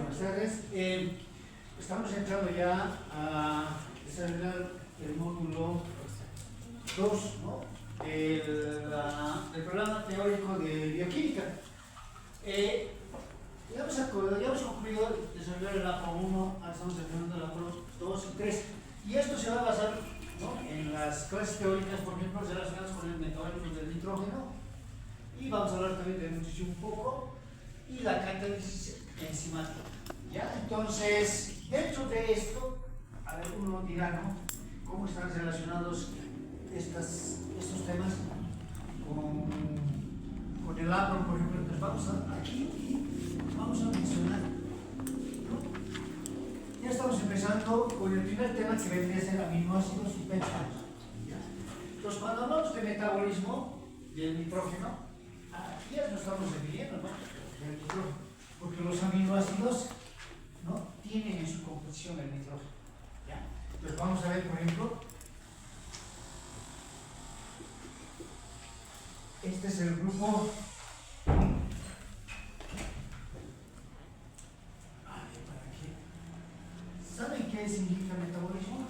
buenas tardes. Estamos entrando ya a desarrollar el módulo 2, ¿no? El programa teórico de bioquímica. Ya hemos concluido desarrollar el APO 1, ahora estamos desarrollando el APO 2 y 3. Y esto se va a basar, ¿no?, en las clases teóricas, por ejemplo, relacionadas con el metabolismo del nitrógeno. Y vamos a hablar también de nutrición un poco y la catálisis enzimática. ¿Ya? Entonces, dentro de esto, a ver, uno dirá, ¿no?, cómo están relacionados estos temas con el APRO, por ejemplo. Entonces vamos a mencionar, ¿no? Ya estamos empezando con el primer tema, que vendría a ser aminoácidos y péptidos. Entonces, cuando hablamos de metabolismo del nitrógeno, aquí ya nos estamos refiriendo, ¿no?, del nitrógeno, porque los aminoácidos, ¿no?, tienen en su composición el nitrógeno. ¿Ya? Entonces vamos a ver, por ejemplo, este es el grupo. ¿Saben qué significa metabolismo?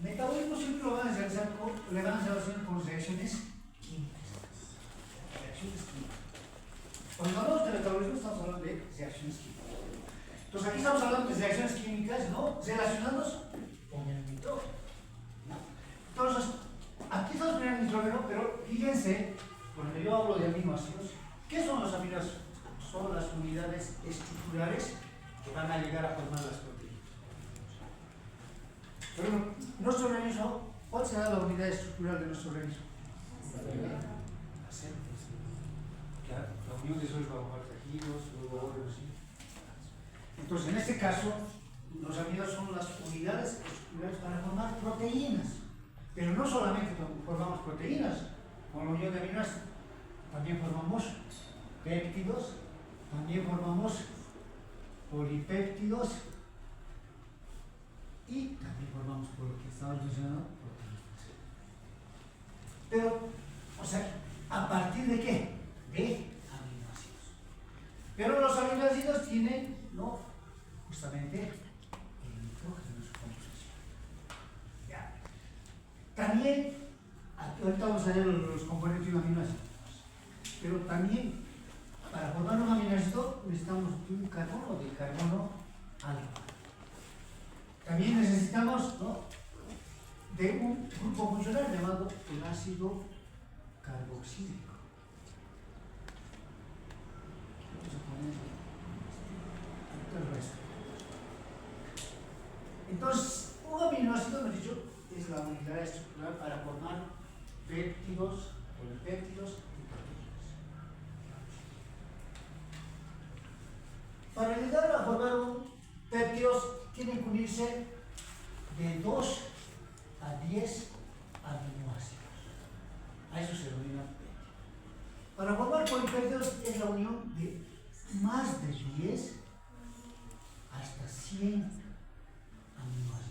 Metabolismo siempre lo van a realizar le van a relacionar con reacciones químicas. Cuando hablamos de metabolismo estamos hablando de reacciones químicas. Entonces aquí estamos hablando de reacciones químicas, ¿no?, relacionadas con el nitrógeno, ¿no? Entonces, aquí estamos poniendo el nitrógeno, pero fíjense, cuando yo hablo de aminoácidos, ¿qué son los aminoácidos? Son las unidades estructurales que van a llegar a formar las proteínas. Pero nuestro organismo, ¿cuál será la unidad estructural de nuestro organismo? Las células. Claro, la unión de esos tejidos, luego órganos. Entonces, en este caso, los aminoácidos son las unidades estructurales para formar proteínas. Pero no solamente formamos proteínas con la unión de aminoácidos, también formamos péptidos, también formamos polipéptidos y también formamos, por lo que estamos mencionando, proteínas. Pero, o sea, ¿a partir de qué? De aminoácidos. Pero los aminoácidos tienen, ¿no?, justamente el nitrógeno en su composición. ¿Ya? También, ahorita vamos a ver los componentes de un aminoácido, pero también para formar un aminoácido necesitamos un carbono, del carbono alfa. También necesitamos, ¿no?, de un grupo funcional llamado el ácido carboxílico. Vamos a poner el resto. Entonces, un aminoácido, hemos dicho, es la unidad estructural para formar péptidos, polipéptidos y proteínas. Para llegar a formar un péptidos, tienen que unirse de 2 a 10 aminoácidos. A eso se denomina péptido. Para formar polipéptidos es la unión de más de 10 hasta 100 aminoácidos.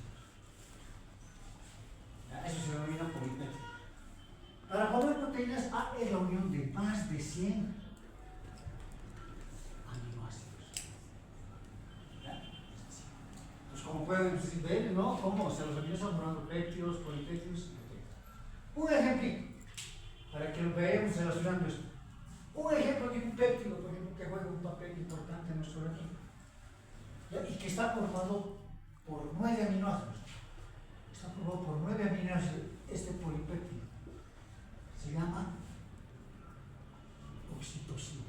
Eso se denomina polipéptidos. Para formar proteínas, es la unión de más de 100 aminoácidos. ¿Ya? Pues como pueden ver, ¿no?, cómo los aminoácidos están formando péptidos, polipéptidos y proteínas. Un ejemplo, para que lo veamos relacionando esto. Un ejemplo de un péptido, por ejemplo, que juega un papel importante en nuestro organismo, ¿ya?, y que está formado por 9 aminoácidos. Está formado por 9 aminoácidos. Este polipéptido se llama oxitocina.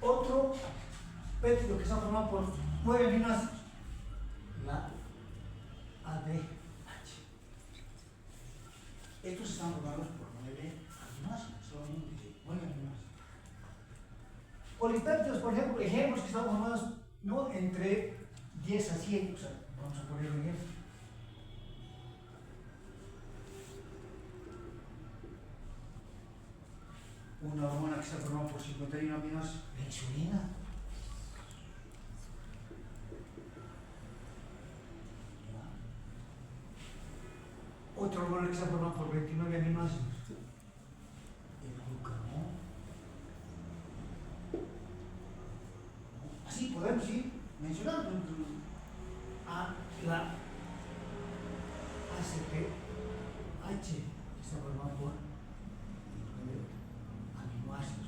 Otro péptido que está formado por 9 aminoácidos, la ADH. Estos están formados por 9 aminoácidos, solamente 9 aminoácidos. Polipéptidos, por ejemplo, ejemplos que están formados, ¿no?, entre 10 a 100, o sea, vamos a poner un ejemplo. Una hormona que está formada por 51 aminoácidos, la insulina. otro árbol que se ha formado por 29 aminoácidos. El glucano. Así podemos ir mencionando a la ACTH, que está formado por 29 aminoácidos.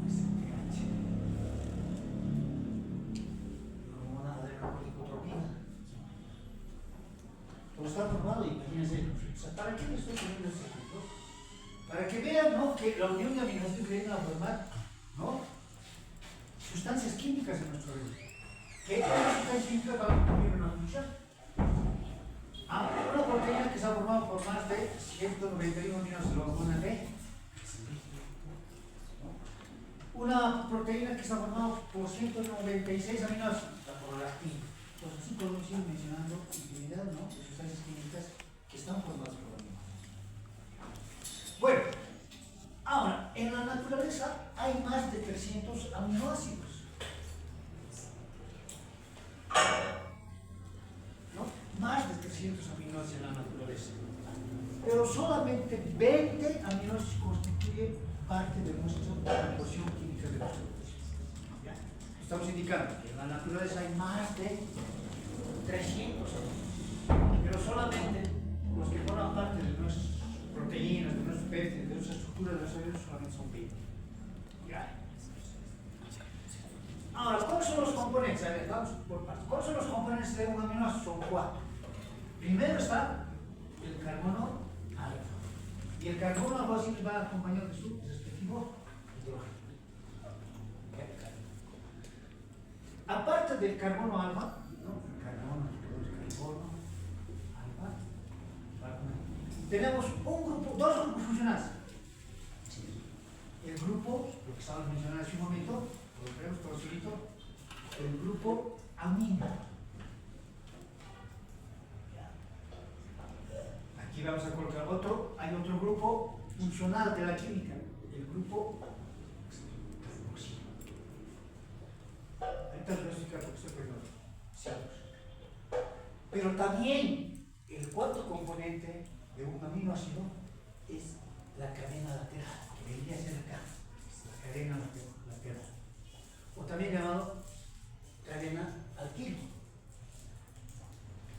ACTH. La hormona adrenocorticotropina. Todo está formado, imagínense. O sea, ¿para qué le estoy poniendo ese ejemplo? Para que vean, ¿no?, que la unión de aminoácidos viene a formar, ¿no?, sustancias químicas en nuestro organismo. ¿Qué sustancias químicas van a cumplir una función? Una proteína que se ha formado por más de 191 aminoácidos, la hormona B. Una proteína que se ha formado por 196 aminoácidos, la prolactina. Entonces, así podemos ir mencionando infinidad, ¿no?, de sustancias químicas que están formadas por aminoácidos. Bueno, ahora, en la naturaleza hay más de 300 aminoácidos. ¿No? Más de 300 aminoácidos en la naturaleza. Pero solamente 20 aminoácidos constituyen parte de nuestra composición química de nuestro organismo. ¿Ya? Estamos indicando que en la naturaleza hay más de 300 aminoácidos. Pero solamente los que forman parte de nuestras proteínas, de nuestros péptidos, de nuestra estructura de los cerebros, solamente son 20. ¿Ya? Ahora, ¿cuáles son los componentes? A ver, vamos por partes. ¿Cuáles son los componentes de un aminoácido? Son 4. Primero está el carbono alfa. Y el carbono alfa siempre va acompañado de su respectivo hidrógeno. Aparte del carbono alfa, ¿no?, el carbono alfa, tenemos dos grupos funcionales. El grupo, lo que estábamos mencionando hace un momento, lo vemos todo solito, el grupo amino. Aquí vamos a colocar hay otro grupo funcional de la química, el grupo carboxilo. Ahorita les voy a explicar por qué estoy poniendo celos. Pero también el cuarto componente de un aminoácido es la cadena lateral, que vendría a ser acá, la cadena lateral, o también llamado cadena alquilo.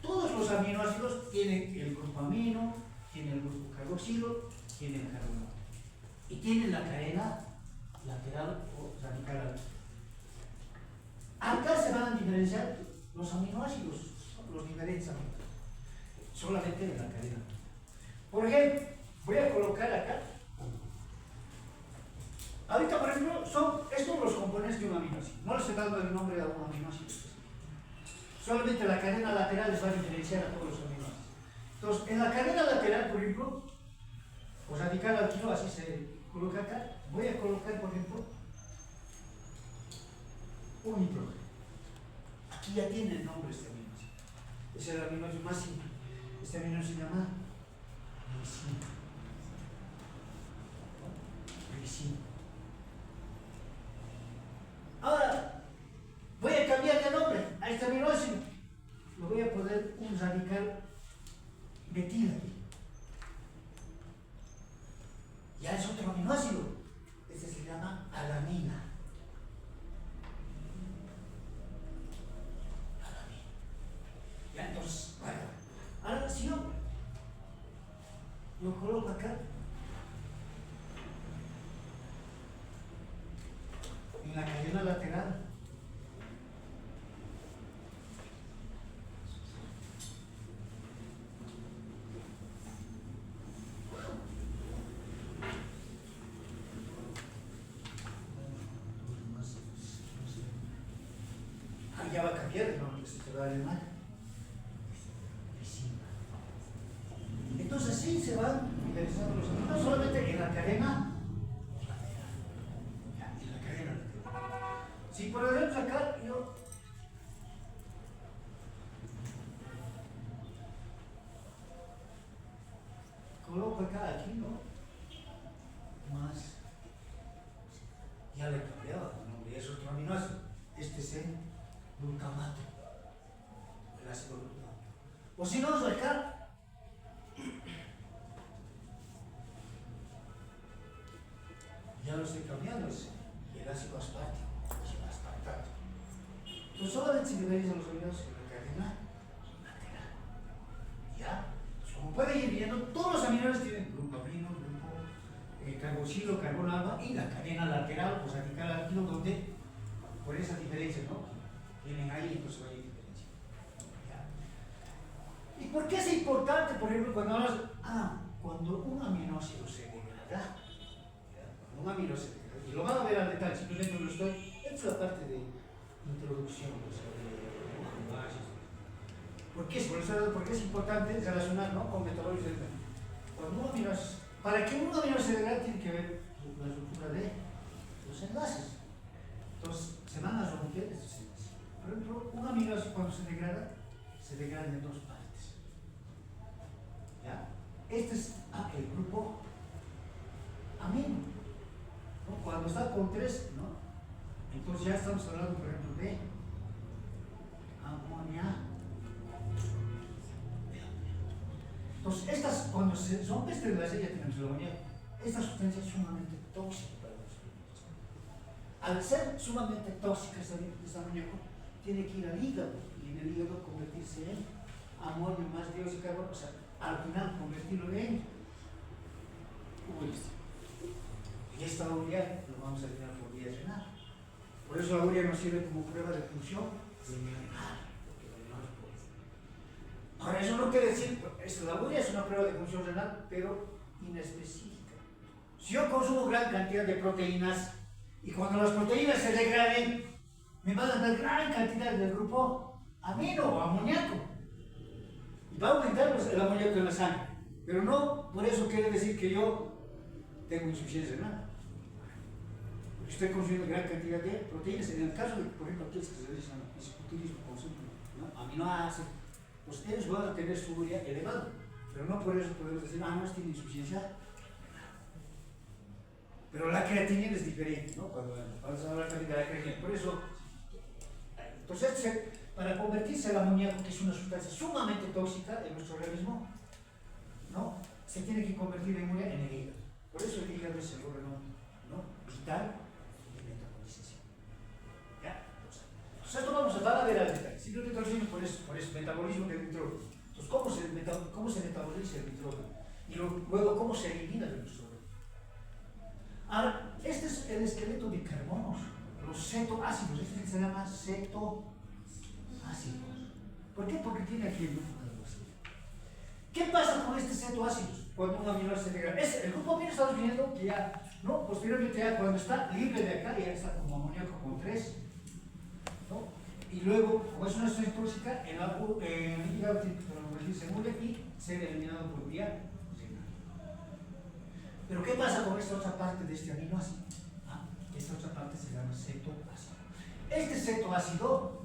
Todos los aminoácidos tienen el grupo amino, tienen el grupo carboxilo, tienen el carbono y tienen la cadena lateral o radical. Acá se van a diferenciar los aminoácidos, los diferentes aminoácidos, solamente en la cadena. Por ejemplo, voy a colocar acá. Ahorita, por ejemplo, son estos los componentes de un aminoácido. No les he dado el nombre de un aminoácido. Solamente la cadena lateral les va a diferenciar a todos los aminoácidos. Entonces, en la cadena lateral, por ejemplo, o radical alquilo, así se coloca acá, voy a colocar, por ejemplo, un nitrógeno. Aquí ya tiene el nombre este aminoácido. Es el aminoácido más simple. Este aminoácido se llama glicina. Glicina. Ahora, voy a cambiar de nombre a este aminoácido. Le voy a poner un radical metila. Ya es otro aminoácido. Este se llama alanina. Ya, entonces, bueno. Ahora, si yo lo coloco acá, en la cadena lateral, ya va a cambiar el nombre, se va a llamar glicina. Entonces sí se van diferenciando los aminoácidos solamente en la cadena lateral. Ya, en la cadena lateral. Si por ejemplo acá yo coloco acá, aquí, ¿no? Más, ya le he cambiado el nombre, es otro aminoácido. Este es el glutamato. O si no, acá. Ya lo estoy cambiando, es el ácido aspartico, ácido aspartato. Entonces solamente se mineralizan los aminoácidos en la cadena lateral. ¿Ya? Pues como pueden ir viendo, todos los aminoácidos tienen grupo amino, grupo carboxilo, carbono alfa y la cadena lateral, pues radical alquilo, donde por esa diferencia, ¿no? Vienen ahí, entonces hay diferencia. ¿Ya? ¿Y por qué es importante, por ejemplo, cuando hablas, cuando un aminoácido se degrada? Un aminoácido, y lo van a ver al detalle, simplemente lo estoy, esta es la parte de introducción, o sea, de bases. ¿Por qué es importante relacionar, ¿no?, con metabolismo? Cuando un aminoácido, para que un aminoácido se degrade tiene que ver la estructura de los enlaces. Entonces, se van a romper estos enlaces. Por ejemplo, un aminoácido cuando se degrada en dos partes. ¿Ya? Este es el grupo amino. Cuando está con 3, ¿no? Entonces ya estamos hablando, por ejemplo, de amonia. Entonces, estas, cuando se rompe este enlace, ya tenemos el amoníaco. Esta sustancia es sumamente tóxica para los organismos. Al ser sumamente tóxica, este amoníaco tiene que ir al hígado y en el hígado convertirse en amonio más dióxido de carbono, o sea, al final convertirlo en urea. Y esta urea lo vamos a eliminar por vía renal. Por eso la urea nos sirve como prueba de función renal. Ahora, eso no quiere decir, la urea es una prueba de función renal, pero inespecífica. Si yo consumo gran cantidad de proteínas y cuando las proteínas se degraden, me van a dar gran cantidad del grupo amino o amoníaco. Y va a aumentar el amoníaco en la sangre. Pero no por eso quiere decir que yo tengo insuficiencia renal. Porque estoy consumiendo gran cantidad de proteínas. En el caso de, por ejemplo, aquellos que se dedican al fisiculturismo, consumen, ¿no?, aminoácidos, pues ellos van a tener su urea elevado. Pero no por eso podemos decir, no, tiene insuficiencia renal. Pero la creatinina es diferente, ¿no? Cuando vamos a hablar también de la creatinina. Por eso, entonces, para convertirse el amoníaco, que es una sustancia sumamente tóxica en nuestro organismo, ¿no?, se tiene que convertir en urea en el hígado. Por eso el hígado es el órgano, ¿no?, vital de metabolización. ¿Ya? Entonces esto vamos a ver al detalle. Simplemente lo decimos por eso, metabolismo del nitrógeno. Entonces, ¿cómo se metaboliza el nitrógeno? Y luego, ¿cómo se elimina del nuestro organismo? Ahora, este es el esqueleto de carbonos, los cetoácidos. Este se llama cetoácidos. ¿Por qué? Porque tiene aquí el grupo carboxilo. ¿Qué pasa con estos cetoácidos cuando un aminoácido se degrada? El grupo amino estamos viendo que ya, ¿no?, posteriormente ya cuando está libre de acá, ya está como amoníaco con 3, ¿no? Y luego, como es una sustancia tóxica, el hígado tiene que convertirse en urea y ser eliminado por vía renal. Pero ¿qué pasa con esta otra parte de este aminoácido? Esta otra parte se llama cetoácido. Este cetoácido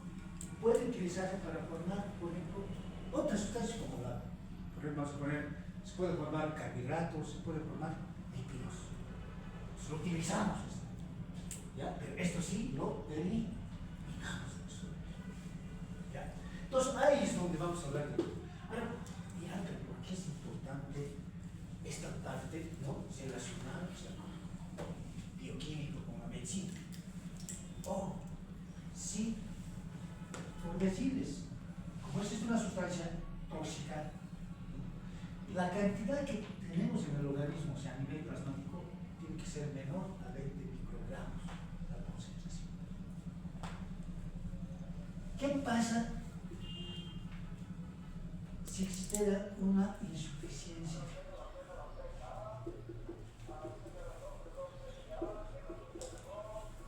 puede utilizarse para formar, por ejemplo, otras sustancias como la, por ejemplo, vamos a poner, se puede formar carbohidratos, se puede formar lípidos. Entonces, lo utilizamos, ¿ya? Pero esto sí lo eliminamos. ¿Ya? Entonces, ahí es donde vamos a hablar de esto. Ahora, mirad por qué es importante esta parte, ¿no?, relacionada, o sea, bioquímico con la medicina. Sí, por decirles, como esta es una sustancia tóxica, la cantidad que tenemos en el organismo, o sea, a nivel plasmático, tiene que ser menor a 20 microgramos la concentración. ¿Qué pasa si existiera una insuficiencia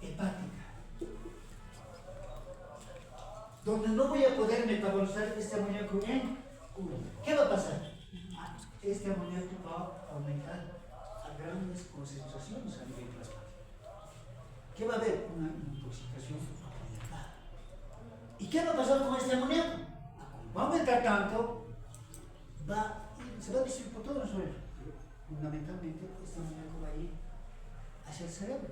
hepática, donde no voy a poder metabolizar este amoníaco en urea? ¿Qué va a pasar? Este amoníaco va a aumentar a grandes concentraciones a nivel plasmático. ¿Qué va a haber? Una intoxicación ambiental. ¿Y qué va a pasar con este amoníaco? Va a aumentar tanto, se va a distribuir por todo el suelo. Fundamentalmente, este amoníaco va a ir hacia el cerebro.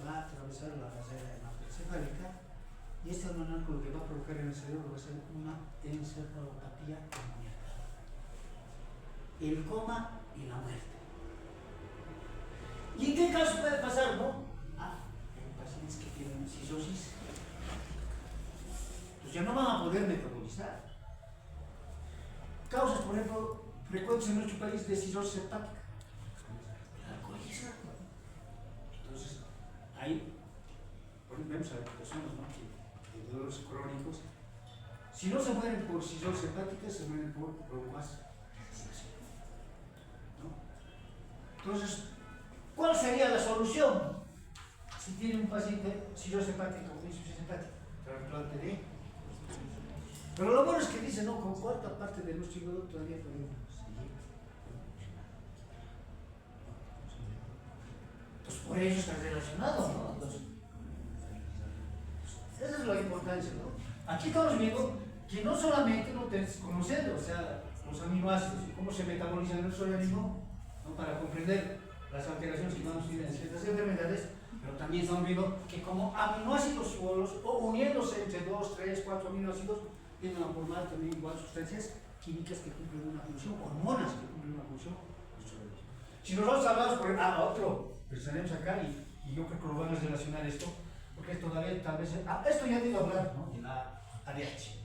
Va a atravesar la barrera hematoencefálica Y este almanaco lo que va a provocar en el cerebro va a ser una encefalopatía demoníaca. El coma y la muerte. ¿Y en qué caso puede pasar, no? Hay pacientes que tienen cistosis. Pues ya no van a poder metabolizar. Causas, por ejemplo, frecuentes en nuestro país de cistosis hepática. El alcoholismo. Entonces, ahí, por ejemplo, vemos a las personas, ¿no?, que de dolores crónicos, si no se mueren por cistosis hepática, se mueren por problemas, ¿no? Entonces, ¿cuál sería la solución? Si tiene un paciente cirrosis hepática o insuficiencia hepática, trasplante de. Pero lo bueno es que dice, no, con cuarta parte de nuestro hígado todavía podemos seguir. Entonces, por ello está relacionado, ¿no? Entonces, esa es la importancia, ¿no? Aquí estamos viendo que no solamente no tienes que conocer, o sea, los aminoácidos y cómo se metabolizan en nuestro organismo, ¿no?, para comprender las alteraciones que vamos a tener en ciertas enfermedades, pero también estamos viendo que como aminoácidos solos o uniéndose entre 2, 3, 4 aminoácidos, tienden a formar también igual sustancias químicas que cumplen una función, hormonas que cumplen una función. Si nosotros hablamos por otro, pensaremos acá y yo creo que lo van a relacionar esto, porque todavía tal vez, esto ya he ido a hablar, ¿no?, de la ADH,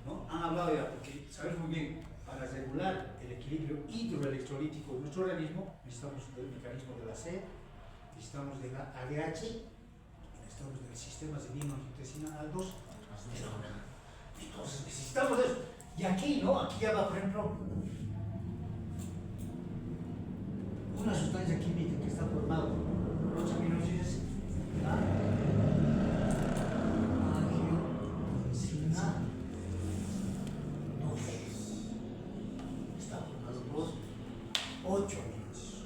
¿no? Han hablado ya, porque sabes muy bien, para regular el equilibrio hidroelectrolítico de nuestro organismo, necesitamos del mecanismo de la sed, necesitamos de la ADH, necesitamos del sistema de dimetiltripsina A2, entonces necesitamos de eso. Y aquí, ¿no? Aquí ya va, por ejemplo, una sustancia química que está formada por los aminoácidos, la angiotensina 2. Está formado por 8 aminoácidos.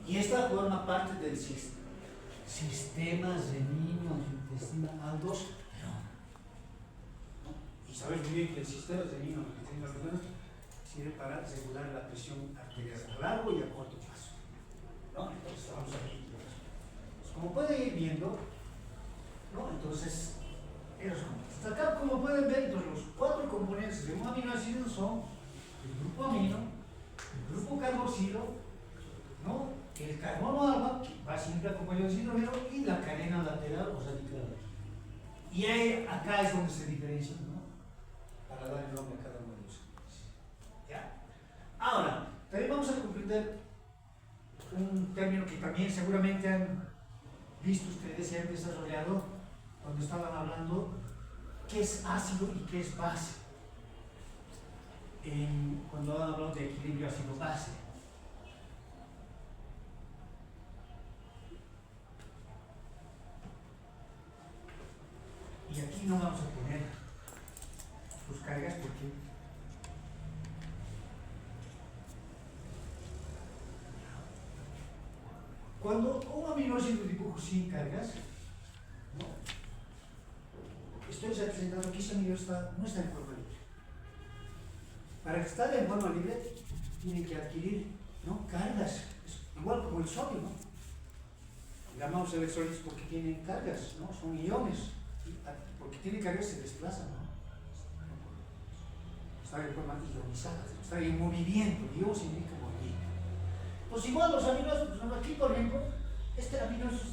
Y esta forma parte del sistema renino-angiotensina A2. Y sabes muy bien que el sistema renino-angiotensina A2 sirve para regular la presión arterial a largo y a corto plazo, ¿no? Entonces vamos aquí. Pues como pueden ir viendo, ¿no?, entonces, hasta acá, como pueden ver, entonces, los 4 componentes de un aminoácido son el grupo amino, el grupo carboxilo, ¿no?, el carbono alfa, que va siempre acompañado de hidrógeno, y la cadena lateral o radical. Y ahí, acá es donde se diferencian, ¿no?, para dar el nombre a cada uno de ellos. ¿Ya? Ahora, también vamos a comprender un término que también seguramente han visto ustedes y han desarrollado cuando estaban hablando qué es ácido y qué es base. Cuando han hablado de equilibrio ácido-base. Y aquí no vamos a poner sus cargas porque cuando un aminoácido dibujo sin cargas, ¿no?, estoy representando que ese aminoácido no está en forma libre. Para estar en forma libre, tienen que adquirir, ¿no?, cargas, igual como el sodio, ¿no? Llamamos electrolitos porque tienen cargas, ¿no?, son iones, porque tienen cargas se desplazan, ¿no? Están en forma ionizada, están en movimiento, ion significa movimiento. Pues igual los aminoácidos, pues aquí por ejemplo, este aminoácido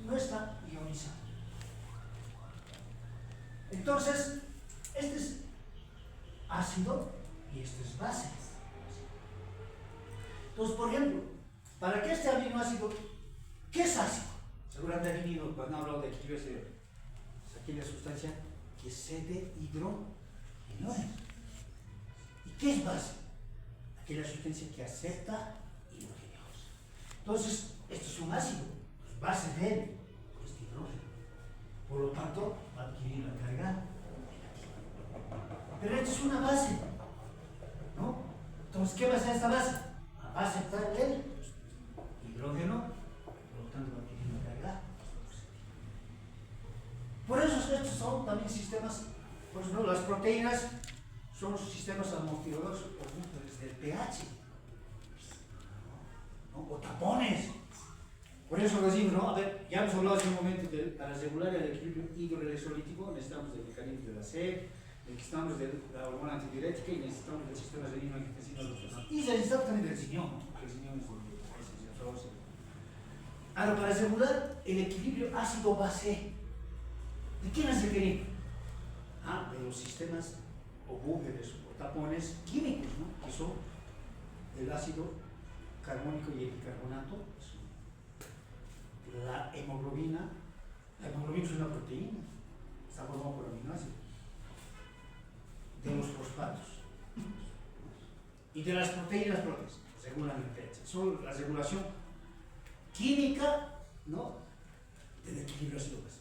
no está ionizado. Entonces, este es ácido y este es base. Entonces, por ejemplo, para que este aminoácido, ¿qué es ácido? Seguramente han definido cuando han hablado de equilibrio cerebral. Es aquella sustancia que cede hidrogenos. ¿Y qué es base? Aquella sustancia que acepta hidrogenados. Entonces, esto es un ácido, pues base de él, este hidrógeno. Por lo tanto, va a adquirir la carga negativa. Pero esto es una base, ¿no? Entonces, ¿qué va a hacer esta base? Va a aceptar el hidrógeno, por lo tanto, va a adquirir la carga positiva. Por eso, estos son también sistemas, por ejemplo, las proteínas son los sistemas amortiguadores del pH, ¿no?, o tapones. Por eso decimos, ¿no? A ver, ya hemos hablado hace un momento de para regular el equilibrio hidroelectrolítico necesitamos del mecanismo de la sed, necesitamos de la hormona antidiurética y necesitamos del sistema renino angiotensino. Y necesitamos también del riñón, ¿no? Porque el riñón es el. Ahora, para regular el equilibrio ácido-base, ¿de quién es requerido? De los sistemas o búferes o tapones químicos, ¿no? Que son el ácido carbónico y el bicarbonato, la hemoglobina. La hemoglobina es una proteína, está formada por aminoácidos, de los fosfatos y de las proteínas propias, regulan el pH. Son la regulación química, ¿no? Del equilibrio ácido-base.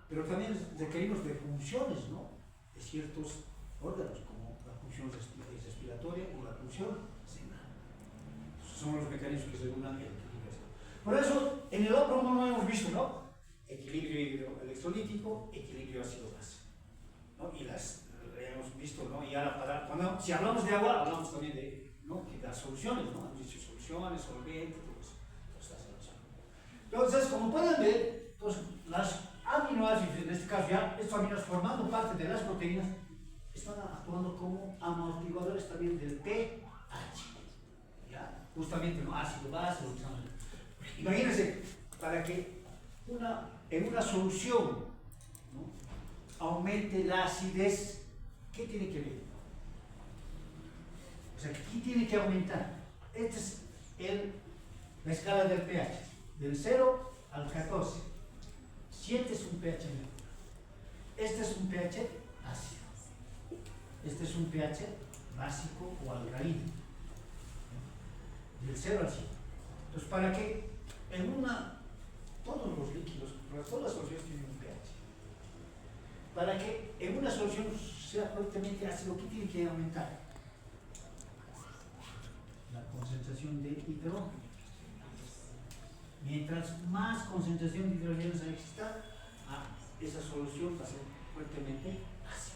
Pero también requerimos de funciones, ¿no? De ciertos órganos, como la función respiratoria y la función renal. Son los mecanismos que regulan el equilibrio ácido-base. Por eso, en el otro no lo hemos visto, ¿no? Equilibrio hidroelectrolítico, equilibrio ácido-base, ¿no? Y las hemos visto, ¿no? Y ahora si hablamos de agua, hablamos también de, ¿no? De las soluciones, ¿no? Hemos dicho soluciones, solventes, todo eso. Entonces, como pueden ver, pues, las aminoácidos, en este caso ya, estos aminoácidos formando parte de las proteínas, están actuando como amortiguadores también del pH. ¿Ya? Justamente, ¿no? Ácido base, lo que estamos viendo. Imagínense, para que en una solución, ¿no? Aumente la acidez, ¿qué tiene que ver? O sea, ¿qué tiene que aumentar? Esta es la escala del pH. Del 0 al 14. 7 es un pH neutro. Este es un pH ácido. Este es un pH básico o alcalino. Del 0 al 7. Entonces, para que todos los líquidos, todas las soluciones tienen un pH. Para que en una solución sea fuertemente ácido, ¿qué tiene que aumentar? La concentración de hidrógeno. Mientras más concentración de hidrógeno exista, esa solución va a ser fuertemente ácida.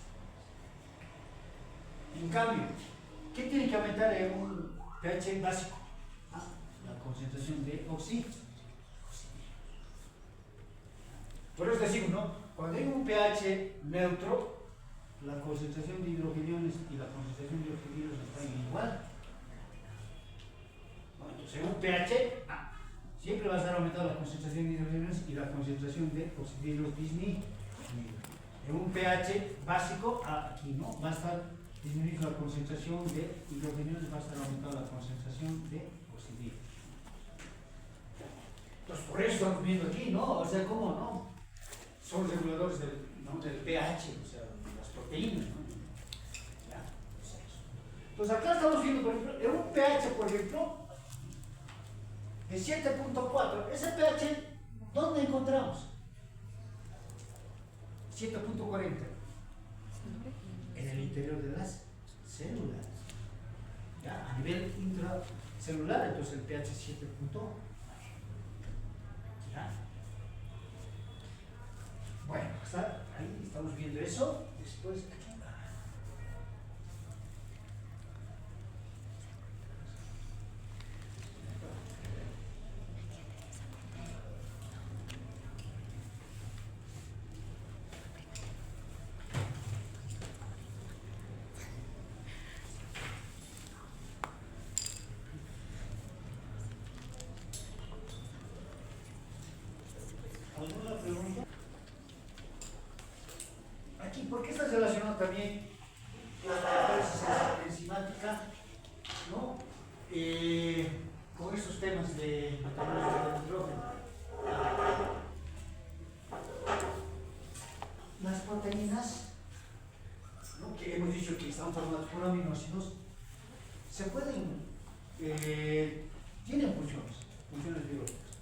En cambio, ¿qué tiene que aumentar en un pH básico? La concentración de oxígeno. Por eso decimos, ¿no? Cuando hay un pH neutro, la concentración de hidrogeniones y la concentración de oxígenos están igual. Entonces, en un pH, siempre va a estar aumentada la concentración de hidrogenos y la concentración de oxígenos disminuye. En un pH básico, aquí no, va a estar disminuyendo la concentración de hidrogenos, va a estar aumentada la concentración de oxígenos. Entonces, por eso estamos viendo aquí, ¿no? O sea, ¿cómo no? Son reguladores del pH, o sea, las proteínas, ¿no? Ya, pues eso. Entonces, acá estamos viendo, por ejemplo, en un pH, por ejemplo, de 7.4, ese pH, ¿dónde encontramos? 7.40. En el interior de las células. ¿Ya? A nivel intracelular, entonces el pH es 7.4. ¿Ya? Bueno, ahí estamos viendo eso. Después, aquí. ¿Alguna pregunta? Aquí, ¿por qué está relacionado también la enzimática, ¿no? Con estos temas de metabolismo del hidrógeno? Las proteínas, ¿no? Que hemos dicho que están formadas por aminoácidos, se pueden, tienen funciones biológicas.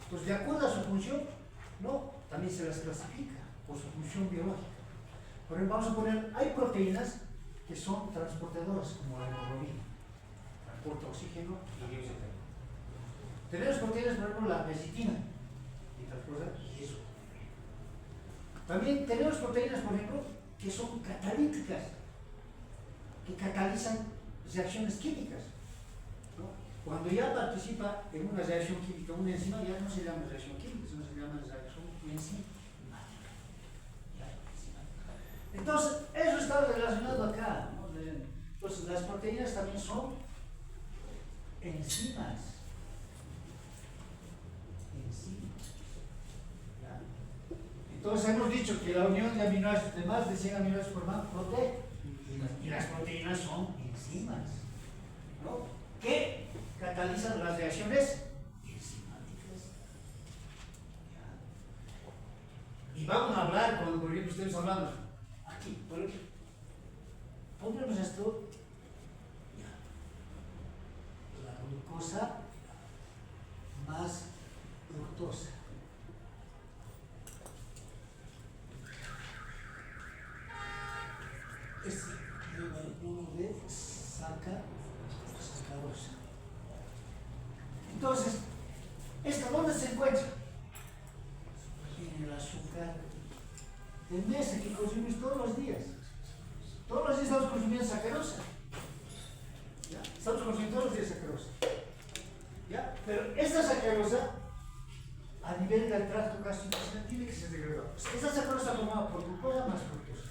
Entonces, de acuerdo a su función, ¿no? También se las clasifica por su función biológica. Por ejemplo, vamos a poner, hay proteínas que son transportadoras, como la hemoglobina, transporta oxígeno y dióxido de carbono. Tenemos proteínas, por ejemplo, la lecitina, y transporta eso. También tenemos proteínas, por ejemplo, que son catalíticas, que catalizan reacciones químicas, ¿no? Cuando ya participa en una reacción química, una enzima ya no se llama reacción química, sino se llama reacción enzimática. Entonces, eso está relacionado acá, ¿no? Entonces, las proteínas también son enzimas. ¿Ya? Entonces, hemos dicho que la unión de aminoácidos de más de 100 aminoácidos forman proteínas. Y las proteínas son enzimas, ¿no? Que catalizan las reacciones enzimáticas. ¿Ya? Y vamos a hablar, cuando por ejemplo estemos hablando aquí, por ejemplo, pondremos esto, ya, la glucosa más fructosa. Es uno de sacarosa. Entonces, ¿esta dónde se encuentra? En el azúcar de mesa que consumimos todos los días. Todos los días estamos consumiendo sacarosa. ¿Ya? Estamos consumiendo todos los días sacarosa. ¿Ya? Pero esta sacarosa, a nivel del tracto gastrointestinal, tiene que ser degradada. Esta sacarosa formada por glucosa más fructosa.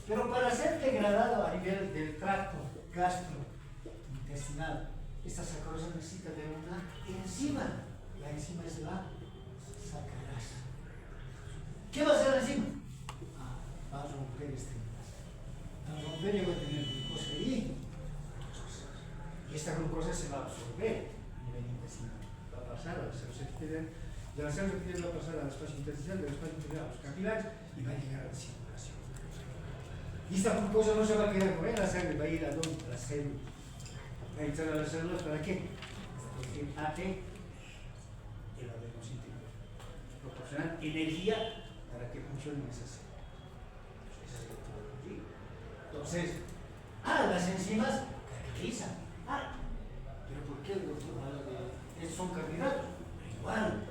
Pero para ser degradado a nivel del tracto gastrointestinal, esta sacarosa necesita de una enzima. La enzima es la sacarasa. ¿Qué va a hacer la enzima? Va a romper este enlace. Al romper yo voy a tener glucosa ahí. Y esta glucosa se va a absorber a nivel intestinal. Va a pasar a las células epiteliales. De las células epiteliales va a pasar al espacio intersticial, del espacio intersticial a los capilares y va a llegar a la circulación. Y esta glucosa no se va a quedar con la sangre, va a ir a donde? A las células. Va a entrar a las células ¿para qué? Porque AT el adenosíntesis proporcionar energía para que funcionen esas células. Esa es la metodología. Entonces, las enzimas catalizan. Pero ¿por qué el doctor habla de estos son carbohidratos? Igual.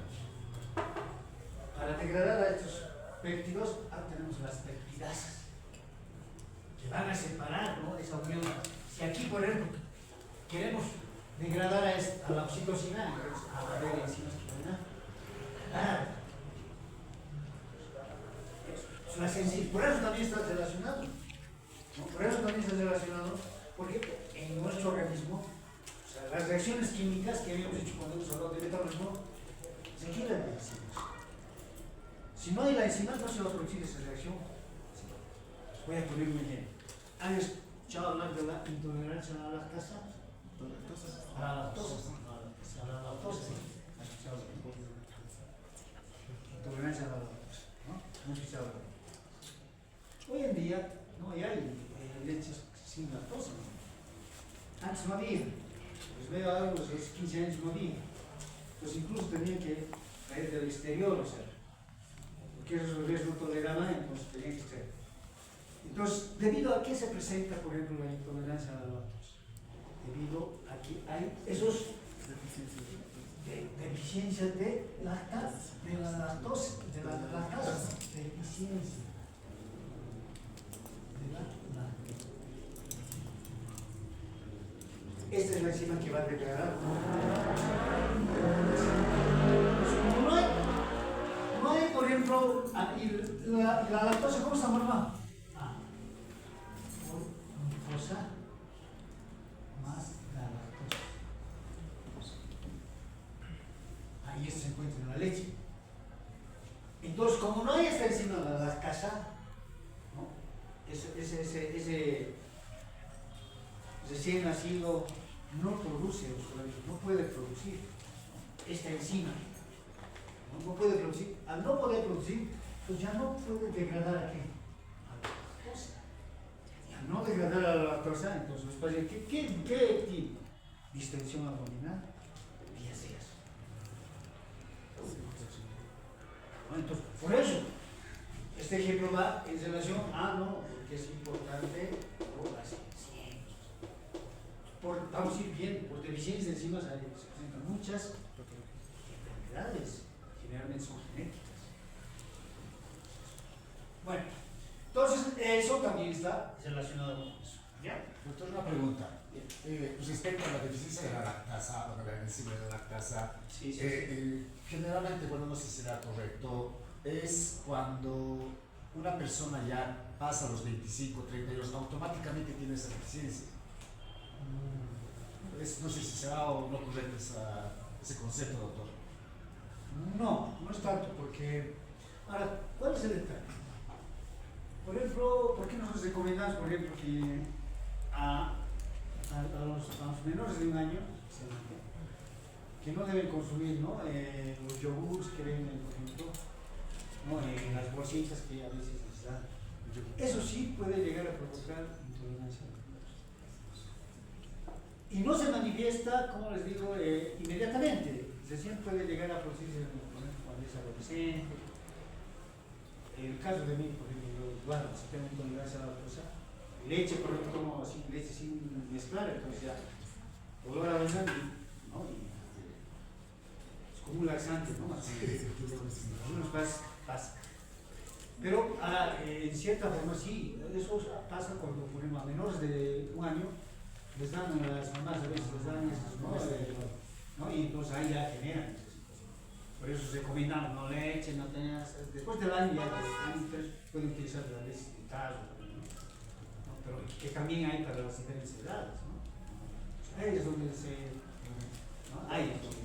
Para degradar a estos péptidos, tenemos las peptidasas que van a separar, ¿no?, esa unión. Si aquí, por ejemplo, queremos degradar a la oxitocina, entonces a ver enzimas que van a degradar. Por eso también está relacionado. ¿No? Por eso también está relacionado, porque en nuestro organismo, o sea, las reacciones químicas que habíamos hecho cuando hemos hablado de metabolismo, se quieren de enzimas. Si no hay la enzima, no se va a producir esa reacción. Voy a poner un ejemplo. ¿Han escuchado hablar de la intolerancia a la lactosa? A la lactosa. A la lactosa. ¿Han escuchado hablar? Intolerancia a la lactosa. ¿No? ¿Han escuchado hablar? Hoy en día no hay leches sin lactosa. ¿No? Antes no había. Pues veo algo, hace 15 años no había. Pues incluso tenían que traer del exterior, o sea, porque esos bebés no toleraban, entonces tenían que traer. Entonces, ¿debido a qué se presenta, por ejemplo, la intolerancia a la lactosa? Debido a que hay esos deficiencias de lactasa, de la lactosa, deficiencia de la lactosa. Esta es la enzima que va a degradar. No hay, por ejemplo, la lactosa, ¿cómo está formada? Glucosa más la lactosa. Ahí esto se encuentra en la leche. Entonces, como no hay esta enzima la lactasa, ¿no?, ese recién nacido no produce no puede producir esta enzima. No puede producir. Al no poder producir, pues ya no puede degradar a qué? A la lactosa. Y al no degradar a la lactosa, entonces los pacientes, ¿qué tipo? Distensión abdominal, diarreas. Entonces, por eso, este ejemplo va en relación a porque es importante por las enzimas. Vamos a ir bien, por deficiencias de enzimas se presentan muchas enfermedades, generalmente son genéticas. Bueno, entonces eso también está relacionado con eso. ¿Ya? Doctor, una pregunta. Respecto a la deficiencia de la lactasa, o de la enzima de la lactasa, Sí. generalmente, bueno, no sé si será correcto, es cuando una persona ya pasa los 25, 30 años, automáticamente tiene esa deficiencia. No sé si será o no correcto ese concepto, doctor. No, no es tanto, porque... Ahora, ¿cuál es el detalle? Por ejemplo, ¿por qué nosotros recomendamos, por ejemplo, que a los menores de un año, que no deben consumir, ¿no? Los yogures que venden, por ejemplo, ¿no? Las bolsitas que a veces les dan. Eso sí puede llegar a provocar intolerancia. Y no se manifiesta, como les digo, inmediatamente. Recién puede llegar a producirse cuando es adolescente. En el caso de mí, por ejemplo, bueno, si tengo intolerancia a la cosa, leche, por ejemplo, tomo así, leche sin mezclar, entonces ya, olor a avena, ¿no? Es como un laxante, ¿no? Así, algunos pasa. Pero en cierta forma sí, eso pasa cuando, por ejemplo, a menores de un año, les dan a las mamás a veces, les dan esos, ¿no? Y entonces ahí ya generan esas situaciones. Por eso recomendamos no leche, no tengas, después del año ya, pueden utilizar la leche de caso, ¿no? Pero que también hay para las diferentes edades, ¿no? Ahí es donde ¿no? Ahí es donde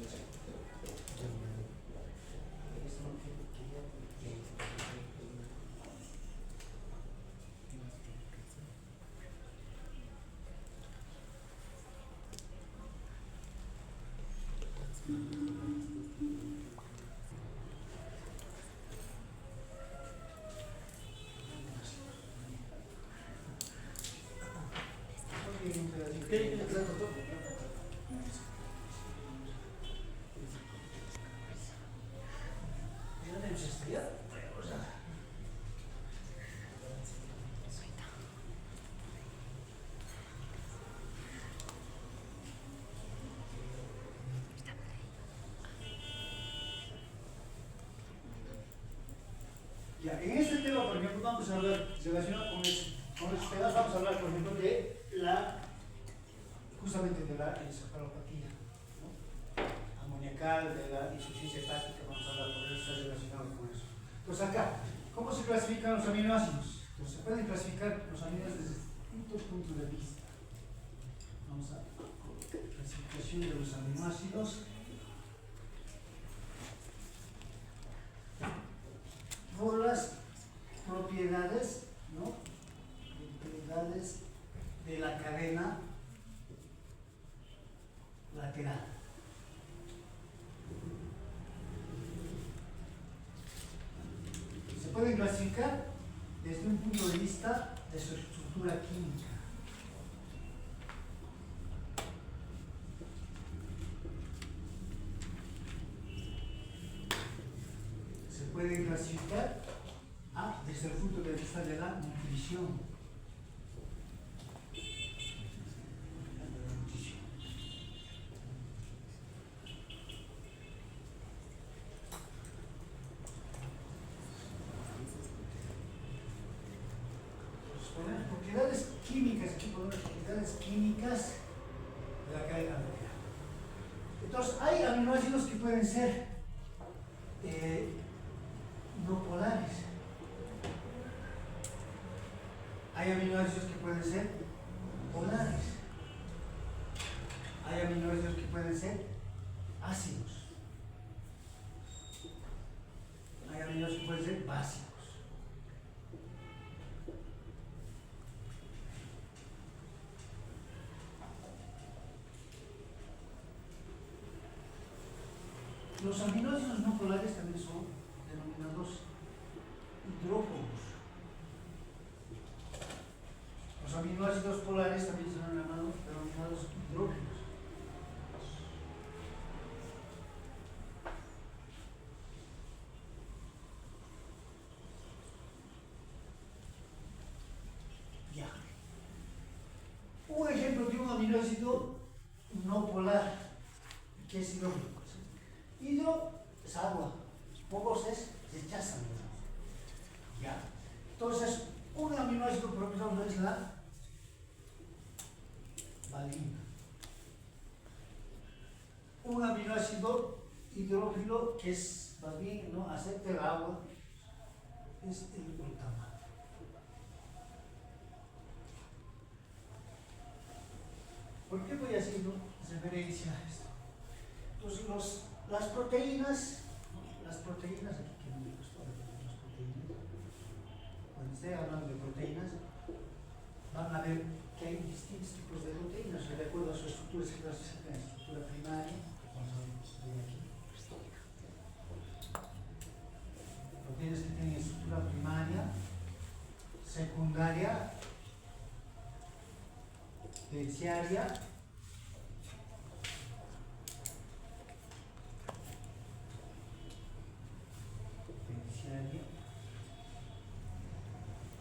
Ya, en este tema, por ejemplo, vamos a hablar, relacionado con estos temas, vamos a hablar, por ejemplo, de justamente de la encefalopatía, ¿no? Amoniacal, de la insuficiencia hepática, vamos a hablar, por eso está relacionado con eso. Entonces acá, ¿cómo se clasifican los aminoácidos? Pues se pueden clasificar los aminoácidos desde distintos puntos de vista. Vamos a clasificación de los aminoácidos. Por las propiedades, ¿no? Propiedades de la cadena lateral. Se pueden clasificar desde un punto de vista de su estructura química. Se pueden clasificar desde el punto de vista de la nutrición. Propiedades químicas, aquí ponemos propiedades químicas de la cadena lateral. Entonces, hay aminoácidos que pueden ser no polares. Hay aminoácidos que pueden ser polares. Hay aminoácidos que pueden ser ácidos. Hay aminoácidos que pueden ser básicos. Los aminoácidos no polares también son denominados hidrófobos. Los aminoácidos polares también son denominados hidrógenos. Ya. Un ejemplo de un aminoácido no polar, que es hidrógeno. Hidro es agua, pocos es rechazan. Ya. Entonces, un aminoácido, por ejemplo, es la valina. Un aminoácido hidrófilo que es más bien, ¿no?, acepta el agua, es el glutamato. ¿Por qué voy a hacer referencia a esto? Entonces, las proteínas, aquí que me gustó las proteínas, cuando esté hablando de proteínas, van a ver que hay distintos tipos de proteínas, de acuerdo a su estructura, la estructura primaria, que vamos a ver aquí. Proteínas que tienen estructura primaria, secundaria, terciaria,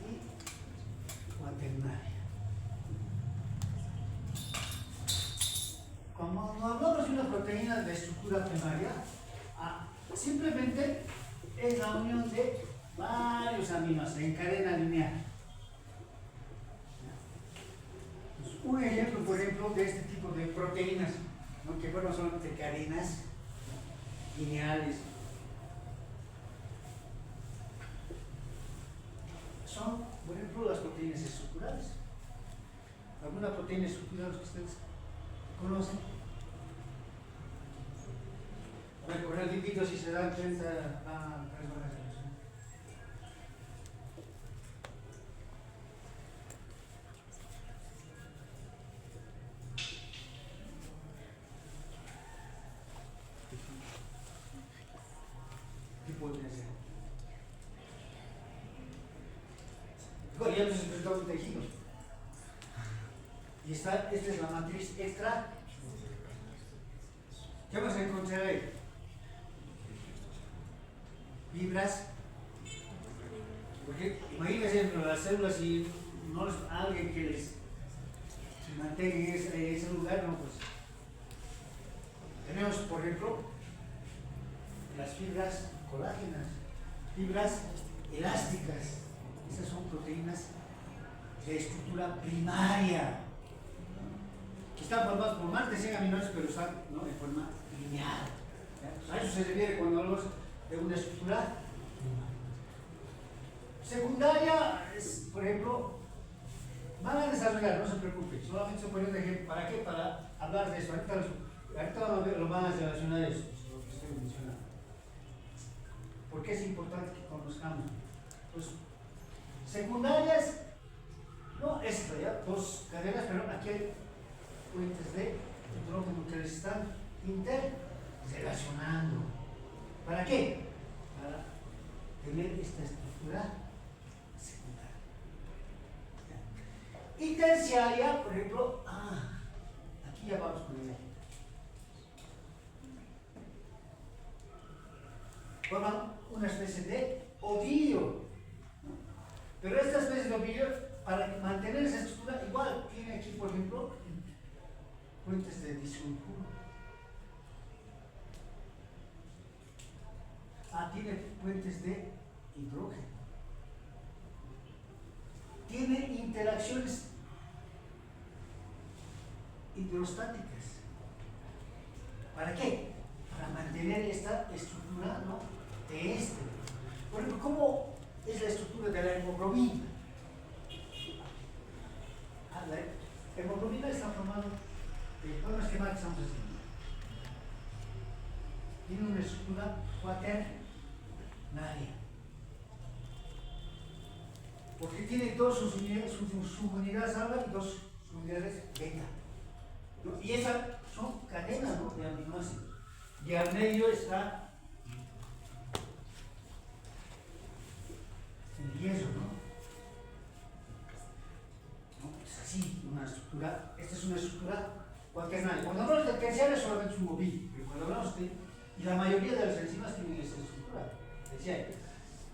y cuaternaria. Como no hablamos de una proteína de estructura primaria, simplemente es la unión de varios aminoácidos en cadena lineal. Un ejemplo, por ejemplo, de este tipo de proteínas, ¿no?, que fueron solamente cadenas lineales, son, por ejemplo, las proteínas estructurales. ¿Alguna proteína estructural que ustedes conocen? A ver, por el lípido, si se dan cuenta, ¿cuáles van a ser? ¿Qué podría ser? Bueno, ya hemos explicado un tejido. Y esta es la matriz extra. ¿Qué vamos a encontrar ahí? Fibras. Porque imagínense las células, y no es alguien que les mantenga en ese lugar, no, pues. Tenemos, por ejemplo, las fibras colágenas, fibras elásticas. Esas son proteínas de estructura primaria, que están formadas por más de 100 aminoácidos, pero están, ¿no?, en forma lineal. ¿Ya? A eso se refiere cuando hablamos de una estructura secundaria. Es, por ejemplo, van a desarrollar, no se preocupen, solamente se pone un ejemplo. ¿Para qué? Para hablar de eso. Ahorita lo van a relacionar eso, lo que estoy mencionando. Porque es importante que conozcamos. Pues, secundarias, no, esto ya, dos cadenas, pero aquí hay puentes de hidrógeno que les están interrelacionando. ¿Para qué? Para tener esta estructura secundaria. Y terciaria, por ejemplo, aquí ya vamos con ella. Forman una especie de ovillo. Pero esta especie de ovillo, para mantener esa estructura, igual tiene aquí, por ejemplo, puentes de disulfuro. Tiene puentes de hidrógeno. Tiene interacciones hidrostáticas. ¿Para qué? Para mantener esta estructura, ¿no?, de este. Por ejemplo, ¿cómo es la estructura de la hemoglobina? La hemoglobina está formada de todo el esquema que estamos haciendo. Tiene una estructura cuaternaria, porque tiene dos subunidades alfa y dos subunidades beta, ¿no? Y esas son cadenas, ¿no?, de aminoácidos. Y al medio está el hierro, ¿no? Es así, una estructura. Esta es una estructura cuaternaria. Cuando hablamos de terciaria solamente es un ovillo, pero cuando hablamos de. Y la mayoría de las enzimas tienen esta estructura terciaria.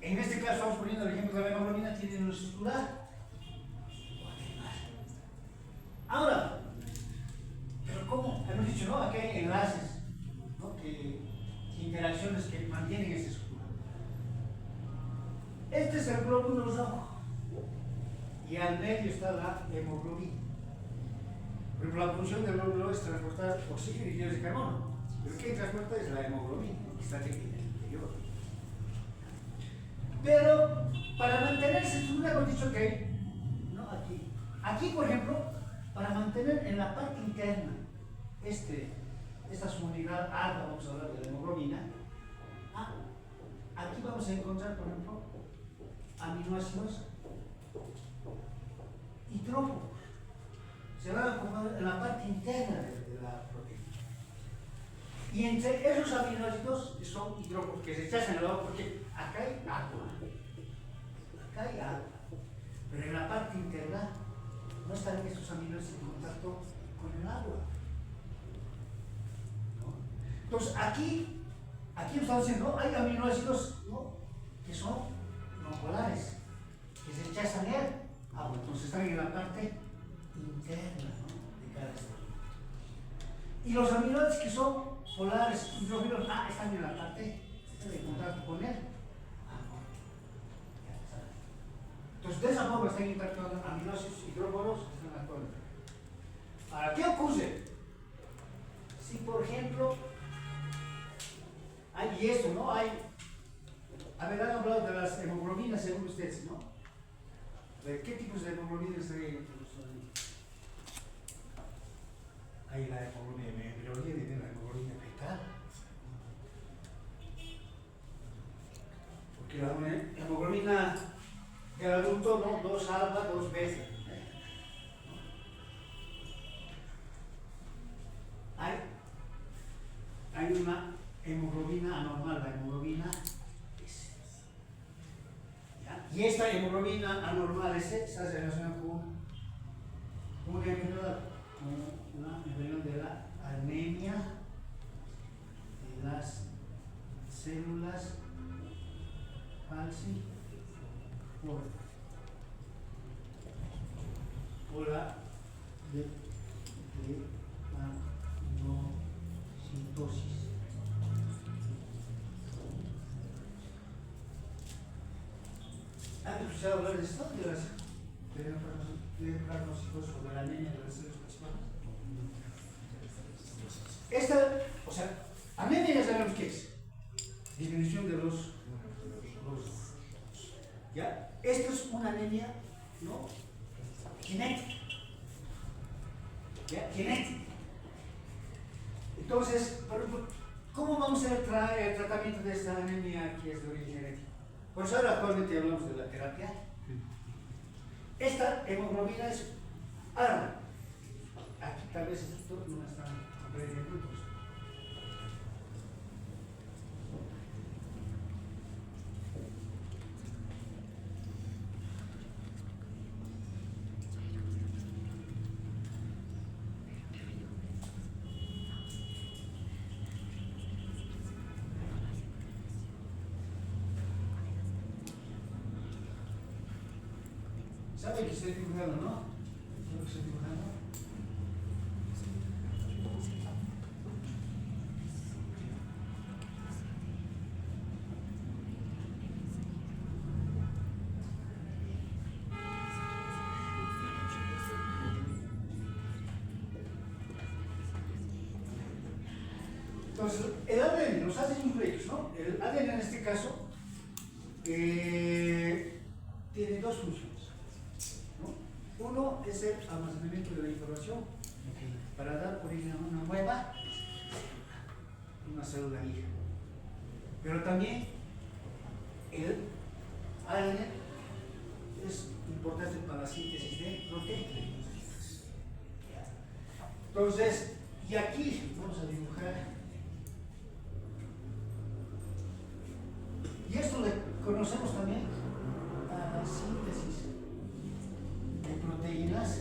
En este caso, estamos poniendo el ejemplo de la hemoglobina, tiene una estructura cuaternaria. Ahora, pero ¿cómo? Hemos dicho, ¿no? Aquí hay enlaces, ¿no?, que interacciones que mantienen esa estructura. Este es el glóbulo rojo y al medio está la hemoglobina. Por ejemplo, la función del glóbulo es transportar oxígeno y dióxido de carbono. Pero ¿qué transporta? Es la hemoglobina, que está aquí en el interior. Pero para mantenerse, tú me has dicho que, ¿no? Aquí, por ejemplo, para mantener en la parte interna esta subunidad alta, vamos a hablar de la hemoglobina, aquí vamos a encontrar, por ejemplo, aminoácidos hidrófobos. Se van a formar en la parte interna de la proteína. Y entre esos aminoácidos que son hidrófobos, que se echan al agua, porque acá hay agua. Acá hay agua. Pero en la parte interna no están estos aminoácidos en contacto con el agua. ¿No? Entonces aquí estamos diciendo, hay aminoácidos, ¿no?, que son no polares, que se rechazan el agua. Entonces están en la parte interna, ¿no?, de cada estructura. Y los aminoácidos que son polares, hidrófilos, están en la parte de contacto con el agua. Entonces de esa forma están interactuando aminoácidos hidrófilos que están actuando. Ahora, ¿qué ocurre? Si por ejemplo hay esto, ¿no? Han hablado de las hemoglobinas según ustedes, ¿no? ¿De qué tipos de hemoglobinas hay? Hay la hemoglobina embriolina y la hemoglobina fetal. Porque la hemoglobina del adulto, ¿no?, 2 alfa, 2 beta. Hay una hemoglobina anormal, la hemoglobina S. ¿Ya? Y esta hemoglobina anormal S está relacionada con una enfermedad de la anemia de las células falciformes o la drepanocytosis. ¿Han escuchado hablar de esto? De drepanocytosis o de la anemia de las células falciformes. O sea, anemia ya sabemos qué es. Disminución de los ¿ya? Esto es una anemia, ¿no?, genética. ¿Ya? Genética. Entonces, por ejemplo, ¿cómo vamos a hacer el tratamiento de esta anemia que es de origen genético? Por eso ahora actualmente hablamos de la terapia. Esta hemoglobina es arma. Aquí tal vez esto no está comprendiendo. ¿Sabe que estoy dibujando, no? ¿Sabe que estoy dibujando? Entonces, el ADN, los ADN nucleicos, ¿no? El ADN en este caso tiene dos funciones. Uno es el almacenamiento de la información para dar origen a una nueva célula hija. Pero también el ADN es importante para la síntesis de proteínas. Entonces, y aquí vamos a dibujar. Y esto le conocemos también a la síntesis de proteínas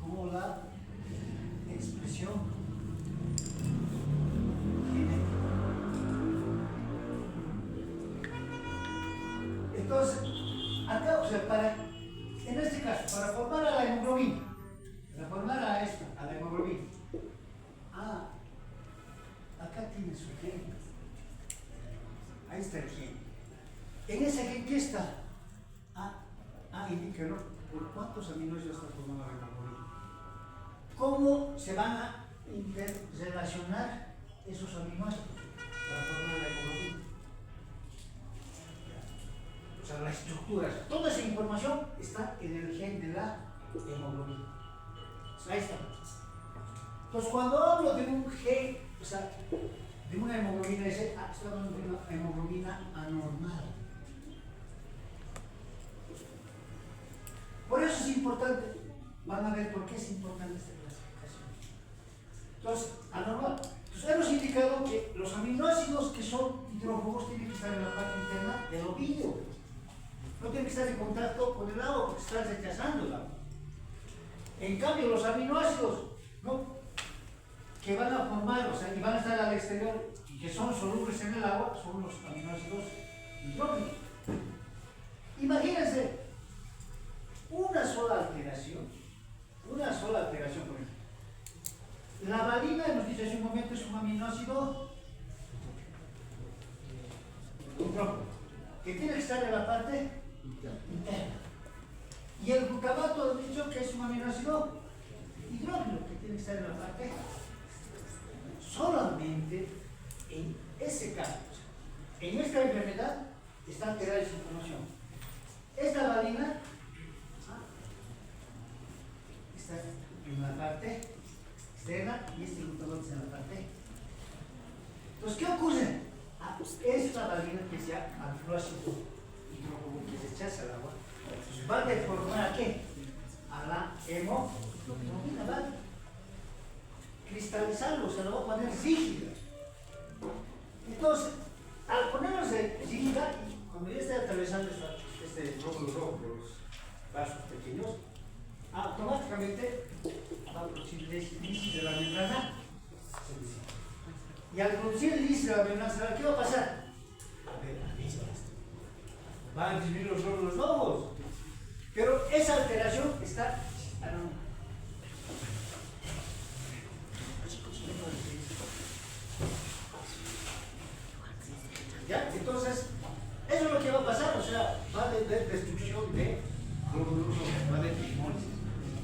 como la expresión genética. Entonces, acá, o sea, en este caso, para formar a la hemoglobina, a la hemoglobina, acá tiene su gen. Ahí está el gen. En ese gen, ¿qué está? Indica, ¿no?, por cuántos aminoácidos está formada la hemoglobina. cómo se van a interrelacionar esos aminoácidos para formar la hemoglobina. O sea, las estructuras, toda esa información está en el gen de la hemoglobina. Ahí está. Entonces, cuando hablo de un gen, o sea, de una hemoglobina, estoy hablando de una hemoglobina anormal. Por eso es importante, van a ver por qué es importante esta clasificación. Entonces, anormal. Entonces, hemos indicado que los aminoácidos que son hidrófobos tienen que estar en la parte interna del ovillo. No tienen que estar en contacto con el agua porque están rechazando el agua. En cambio, los aminoácidos, ¿no?, que van a formar, o sea, y van a estar al exterior y que son solubles en el agua, son los aminoácidos hidrógenos. Imagínense una sola alteración, por ejemplo. La valina, hemos dicho hace un momento, es un aminoácido hidrógeno, que tiene que estar en la parte interna. Y el glutamato, hemos dicho que es un aminoácido hidrógeno, que tiene que estar en la parte externa. Solamente en ese caso, en esta enfermedad, está alterada esa información. Esta valina está en la parte externa y este glutamato está en la parte. Entonces, ¿qué ocurre? Esta valina que es ya aminoácido hidrógeno que rechaza el agua, va a deformar ¿a qué? A la hemoglobina, ¿vale? Cristalizarlo, se lo va a poner rígida. Entonces, al ponerlo rígida, cuando ya esté atravesando este glóbulo rojo de los vasos pequeños, automáticamente va a producir lisis de la membrana. Y al producir lisis de la membrana, ¿qué va a pasar? Van a disminuir los glóbulos rojos. Pero esa alteración está ¿ya? Entonces, eso es lo que va a pasar, o sea, va a haber destrucción de glóbulos rojos, va a haber dismólisis.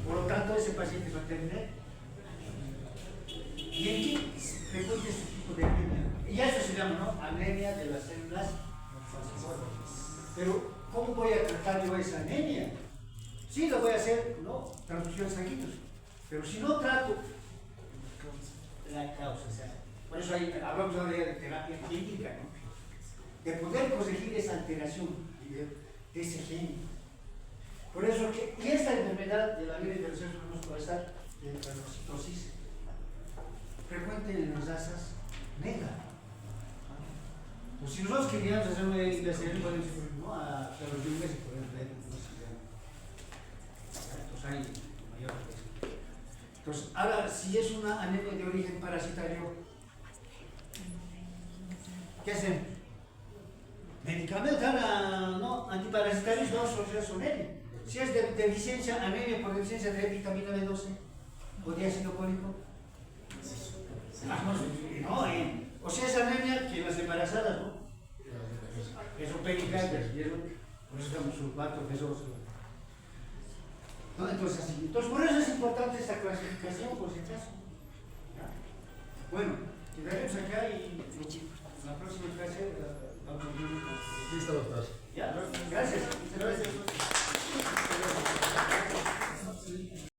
Por lo tanto, ese paciente va a tener. ¿Y en qué es frecuente este tipo de anemia? Y eso se llama, ¿no?, anemia de las células falciformes. Pero, ¿cómo voy a tratar yo esa anemia? Sí, lo voy a hacer, ¿no?, transfusión sanguíneos. Pero si no trato la causa, o sea, por eso ahí hablamos ahora de terapia clínica, ¿no?, de poder corregir esa alteración de ese gen. Por eso que, y esta enfermedad de la anemia de los seres humanos puede estar de enfermocitosis frecuente en las razas negras. Pues si nosotros queríamos hacer una investigación, podemos ir, ¿no?, a los yungas y poder ver cómo se llama. Entonces hay mayor riesgo. Entonces, ahora, si es una anemia de origen parasitario, ¿qué hacen? Medicamentos, ¿no?, antiparasitarios, no son anemia. Si es de deficiencia, anemia por deficiencia de vitamina B12 o de ácido fólico, no, o sea, es anemia que las embarazadas, ¿no? Eso pericárdica, por eso estamos sulfato, ¿no? Entonces, así. Entonces, por eso es importante esta clasificación, por si acaso. ¿Ya? Bueno, quedaremos acá y en la próxima clase vamos a ver. Listo, doctor. Ya, gracias. Gracias.